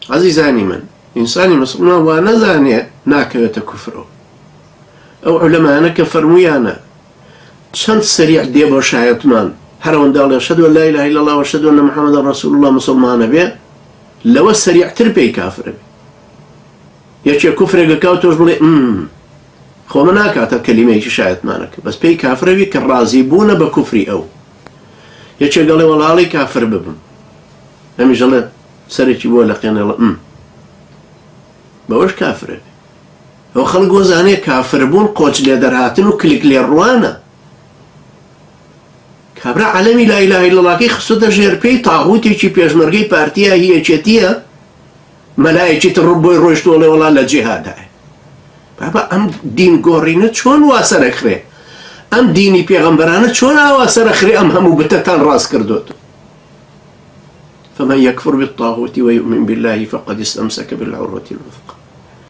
عزیزانی من ئینسانی مسلمان وا نەزانێ ناکەوێتە کوفرەوە. ئەو عولەمانە کە فەرموویانە چەند سەریع دێ بۆ شایەتمان هەرەوەنداڵێ ئەشهەدو ئەن لا ئیلاهە ئیلا الله وەشهەدو ئەنە محەممەدەن ڕەسوول الله مسلمانە بێ لەوە سەریعتر پێی کافرە بێ. یەکێ کوفرێکە کاو تۆش بڵێ خۆمە ناکاتە کەلیمەیەکی شایەتمانەکە بەس پێی کافرەوی کە ڕازی بوونە بە کوفری ئەو. یەکێ گەڵێ وەڵاڵی کافر ببم ئەمیش دەڵێ سەرێکی بۆ لەقێنێڵە بەوەش کافرە بێ. ئەو خەڵک گۆزانێ کافر بوون قۆچ لێ دەرهاتن و کلیک لێ ڕوانە. کابرا عەلەمی لا ئیلاهە ئیلا اللهکەی خستۆتە ژێر پێی تاغوتێکی پێشمەرگەی پارتیە هیەکێتیە مەلایەکی تر ڕووبۆی ڕۆیشتووەڵێ وەڵا لە جیهادایە. بابا ئەم دین گۆڕینە چۆن وا سەرەخرێ؟ ئەم دینی پێغەمبەرانە چۆن ئاوا سەرەخرێ ئەم هەموو بتەتان ڕاست کردوتە؟ فمن يكفر بالطاغوت ويؤمن بالله فقد استمسك بالعروة الوثقى.